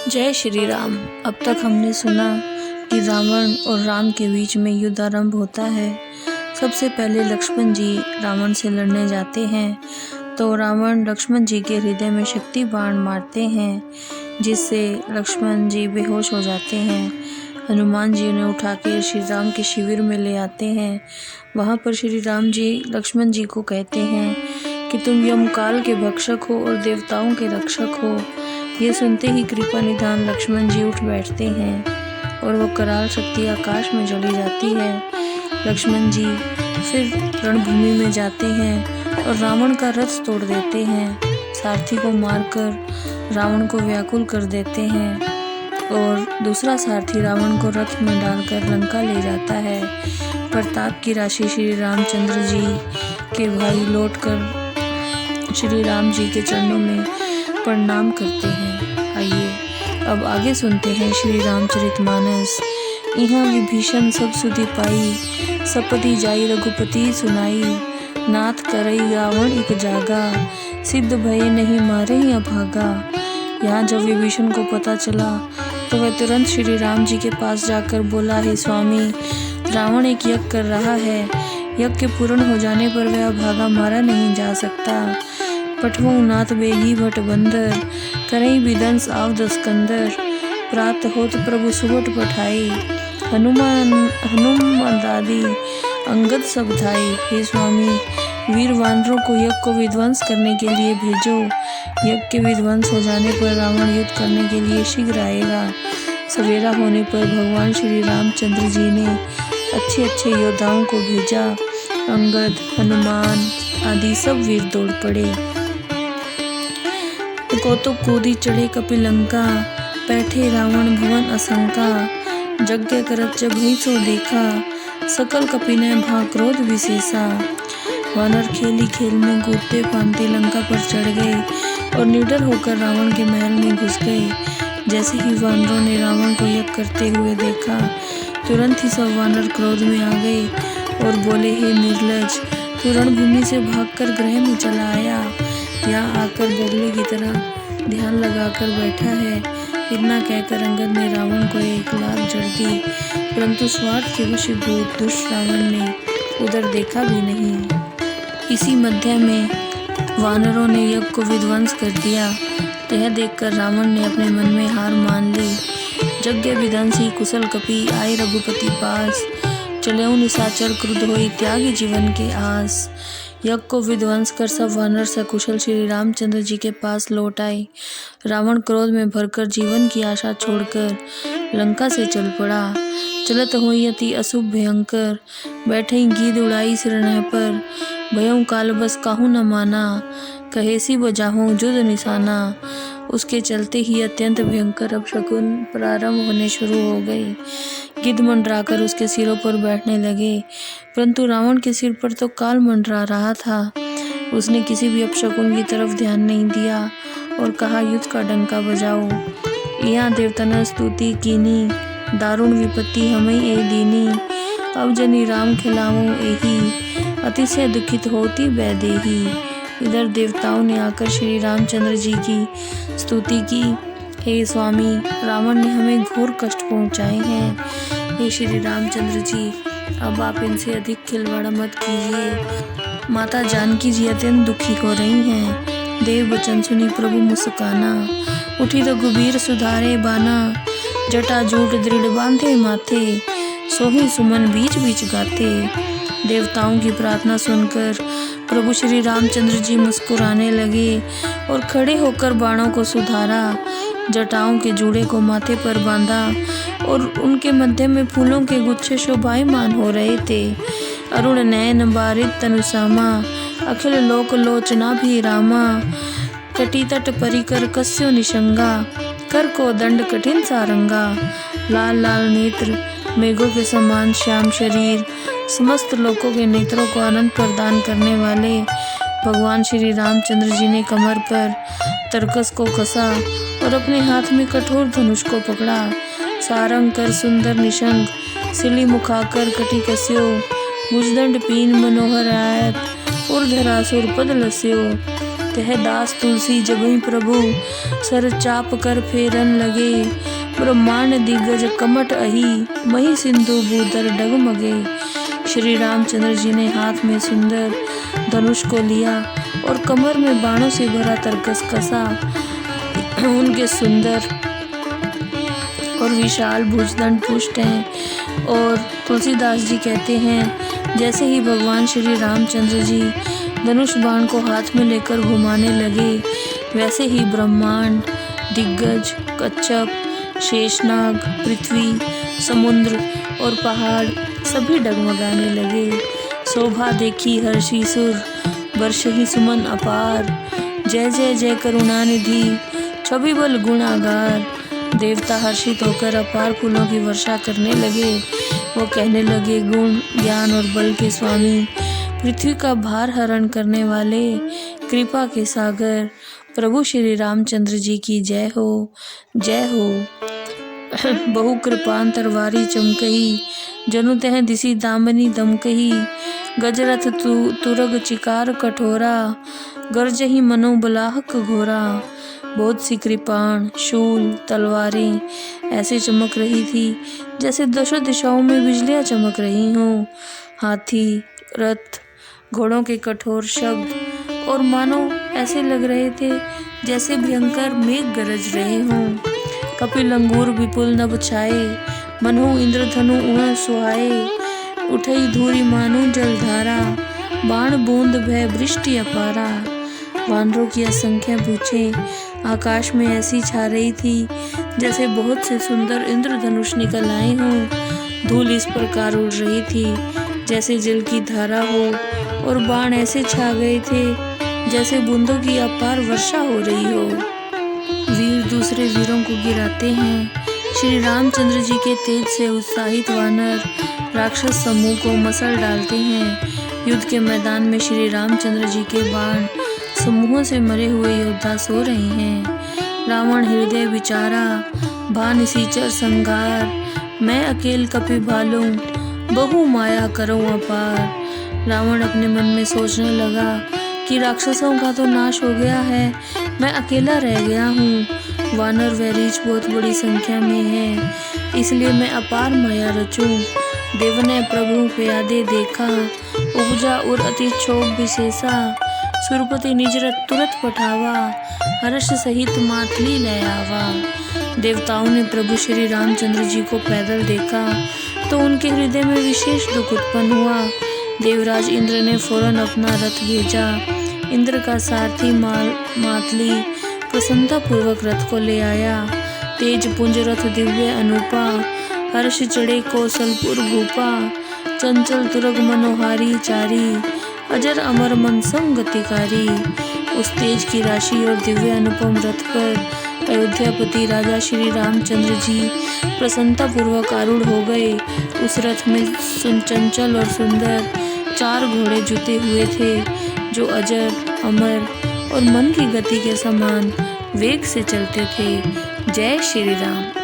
जय श्री राम। अब तक हमने सुना कि रावण और राम के बीच में युद्ध आरंभ होता है। सबसे पहले लक्ष्मण जी रावण से लड़ने जाते हैं तो रावण लक्ष्मण जी के हृदय में शक्ति बाण मारते हैं, जिससे लक्ष्मण जी बेहोश हो जाते हैं। हनुमान जी उन्हें उठा के श्री राम के शिविर में ले आते हैं। वहाँ पर श्री राम जी लक्ष्मण जी को कहते हैं कि तुम यमकाल के भक्षक हो और देवताओं के रक्षक हो। ये सुनते ही कृपा निधान लक्ष्मण जी उठ बैठते हैं और वो कराल शक्ति आकाश में चली जाती है। लक्ष्मण जी फिर रणभूमि में जाते हैं और रावण का रथ तोड़ देते हैं। सारथी को मारकर रावण को व्याकुल कर देते हैं और दूसरा सारथी रावण को रथ में डालकर लंका ले जाता है। प्रताप की राशि श्री रामचंद्र जी के भाई लौटकर श्री राम जी के चरणों में प्रणाम करते हैं। आइए अब आगे सुनते हैं श्री रामचरितमानस। यहाँ विभीषण सब सुधि पाई, सपति जाई रघुपति सुनाई। नाथ करई रावण एक जागा, सिद्ध भय नहीं मारे ही अभागा। यहाँ जब विभीषण को पता चला तो वह तुरंत श्री राम जी के पास जाकर बोला, हे स्वामी, रावण एक यज्ञ कर रहा है। यज्ञ के पूर्ण हो जाने पर वह अभागा मारा नहीं जा सकता। पठवो नाथ बेगी भट बंदर, करई विदंस आव दस्कंदर। प्रात होत प्रभु सुबट पठाई, हनुमान दादी अंगद सब धाई। हे स्वामी, वीर वानरों को यज्ञ को विध्वंस करने के लिए भेजो। यज्ञ के विध्वंस हो जाने पर रावण युद्ध करने के लिए शीघ्र आएगा। सवेरा होने पर भगवान श्री रामचंद्र जी ने अच्छे योद्धाओं को भेजा। अंगद, हनुमान आदि सब वीर दौड़ पड़े। कौतुक कूदी चढ़े कपिलंका, बैठे रावण भवन असंका। यज्ञ करत जब ही सो देखा, सकल कपि ने भा क्रोध विशेषा। वानर खेली खेल में कूदते फांदते लंका पर चढ़ गए और निडर होकर रावण के महल में घुस गए। जैसे ही वानरों ने रावण को यज्ञ करते हुए देखा, तुरंत ही सब वानर क्रोध में आ गए और बोले, हे निर्लज, तू रणभूमि से भागकर गृह में चला आया। यहाँ आकर बगले की तरह ध्यान लगाकर बैठा है। इतना कहकर अंगद ने रावण को एक लात जड़ दी, परंतु स्वार्थ के वशीभूत दुष्ट रावण ने उधर देखा भी नहीं। इसी मध्य में वानरों ने यज्ञ को विध्वंस कर दिया। यह देखकर रावण ने अपने मन में हार मान ली। यज्ञ विध्वंसी कुशल कपि आए रघुपति पास, चलेऊ निशाचर क्रुद्ध होई त्यागी जीवन के आस। यज्ञ को विध्वंस कर सब वानर सकुशल श्री रामचंद्र जी के पास लौट आए। रावण क्रोध में भरकर जीवन की आशा छोड़कर लंका से चल पड़ा। चलत होई अति अशुभ भयंकर, बैठे गीद उड़ाई सिरनह पर। भयउ काल बस काहू न माना, कहेसी बजाहूं जुद निशाना। उसके चलते ही अत्यंत भयंकर अपशकुन प्रारंभ होने शुरू हो गए। गिद्ध मंडराकर उसके सिरों पर बैठने लगे, परंतु रावण के सिर पर तो काल मंडरा रहा था। उसने किसी भी अपशकुन की तरफ ध्यान नहीं दिया और कहा, युद्ध का डंका बजाओ। यहाँ देवता ने स्तुति कीनी, दारुण विपत्ति हमें ए दीनी। अब जनी राम खिलाऊं एही, अतिशय दुखित होती बैदेही। इधर देवताओं ने आकर श्री रामचंद्र जी की स्तुति की। हे स्वामी, रावण ने हमें घोर कष्ट पहुँचाए हैं। हे श्री रामचंद्र जी, अब आप इनसे अधिक खिलवाड़ मत कीजिए। माता जानकी जी अत्यंत दुखी हो रही हैं। देव वचन सुनी प्रभु मुस्काना, उठी रघुबीर सुधारे बाना। जटा जूट दृढ़ बांधे माथे, सोही सुमन बीच बीच गाते। देवताओं की प्रार्थना सुनकर प्रभु श्री रामचंद्र जी मुस्कुराने लगे और खड़े होकर बाणों को सुधारा। जटाओं के जूड़े को माथे पर बांधा और उनके मध्य में फूलों के गुच्छे शोभायमान हो रहे थे। अरुण नयन बारित तनुसामा, अखिल लोक लोचना भी रामा। कटी तट परिकर कस्यो निशंगा, कर को दंड कठिन सारंगा। लाल लाल नेत्र, मेघों के समान श्याम शरीर, समस्त लोकों के नेत्रों को आनंद प्रदान करने वाले भगवान श्री रामचंद्र जी ने कमर पर तरकस को कसा और अपने हाथ में कठोर धनुष को पकड़ा। सारंग कर सुंदर निशंग, सिली मुखाकर कटी कस्यो। भुजदंड पीन मनोहर आयत, ऊर्ध्वरासुर पद लस्यो। तह दास तुलसी जबहि प्रभु सर चाप कर फेरन लगे। ब्रह्मांड दिग्गज कमट अहि मही सिंधु भूधर डगमगे। श्री रामचंद्र जी ने हाथ में सुंदर धनुष को लिया और कमर में बाणों से भरा तरकस कसा। उनके सुंदर और विशाल भुजदंड पुष्ट हैं। और तुलसीदास जी कहते हैं, जैसे ही भगवान श्री रामचंद्र जी धनुष बाण को हाथ में लेकर घुमाने लगे, वैसे ही ब्रह्मांड, दिग्गज, कच्छप, शेषनाग, पृथ्वी, समुद्र और पहाड़ सभी डगमगाने लगे। शोभा देखी हर्षि सुर, बरसहि सुमन अपार। जय जय जय करुणानिधि, छवि बल गुणागार। देवता हर्षित होकर अपार फूलों की वर्षा करने लगे। वो कहने लगे, गुण, ज्ञान और बल के स्वामी, पृथ्वी का भार हरण करने वाले, कृपा के सागर प्रभु श्री रामचंद्र जी की जय हो, जय हो। बहु कृपान तरवारी चमकही, जनु तह दिसी दामनी दमकही। गजरथ तुरग चिकार कठोरा, गरजहि मनो बलाहक घोरा। बहुत सी कृपाण, शूल, तलवारें ऐसे चमक रही थी जैसे दशों दिशाओं में बिजलियां चमक रही हों। हाथी, रथ, घोड़ों के कठोर शब्द और मानो ऐसे लग रहे थे जैसे भयंकर मेघ गरज रहे हों। कपिल अंगूर विपुल नभ छाए, मनहु इंद्रधनु उह सुहाए। उठई धूरी मानो जलधारा, बाण बूंद भय वृष्टि अपारा। वानरों की असंख्य पूंछें आकाश में ऐसी छा रही थी जैसे बहुत से सुंदर इंद्रधनुष निकल आए हों। धूल इस प्रकार उड़ रही थी जैसे जल की धारा हो, और बाण ऐसे छा गए थे जैसे बूंदों की अपार वर्षा हो रही हो। वीर दूसरे वीरों को गिराते हैं। श्री रामचंद्र जी के तेज से उत्साहित वानर राक्षस समूह को मसल डालते हैं। युद्ध के मैदान में श्री रामचंद्र जी के बाण समूहों से मरे हुए योद्धा सो रहे हैं। रावण हृदय विचारा, भा निसीचर संगार। मैं अकेल कपि भालूं, बहु माया करूं अपार। रावण अपने मन में सोचने लगा कि राक्षसों का तो नाश हो गया है, मैं अकेला रह गया हूँ। वानर व रीछ बहुत बड़ी संख्या में है, इसलिए मैं अपार माया रचूं। देव ने प्रभु प्यादे देखा, उपजा और अति क्षोभ विशेषा। सुरपति निजरत तुरत पठावा, हर्ष सहित मातली ले आवा। देवताओं ने प्रभु श्री रामचंद्र जी को पैदल देखा तो उनके हृदय में विशेष दुख उत्पन्न हुआ। देवराज इंद्र ने फौरन अपना रथ भेजा। इंद्र का सारथी मातली प्रसन्नता पूर्वक रथ को ले आया। तेज पुंज रथ दिव्य अनूपा, हर्ष चढ़े कौशलपुर भूपा। चंचल तुरग मनोहारी चारी, अजर अमर मन संग गतिकारी। उस तेज की राशि और दिव्य अनुपम रथ पर अयोध्यापति राजा श्री रामचंद्र जी प्रसन्नता पूर्वक आरूढ़ हो गए। उस रथ में चंचल और सुंदर 4 घोड़े जुते हुए थे जो अजर, अमर और मन की गति के समान वेग से चलते थे। जय श्री राम।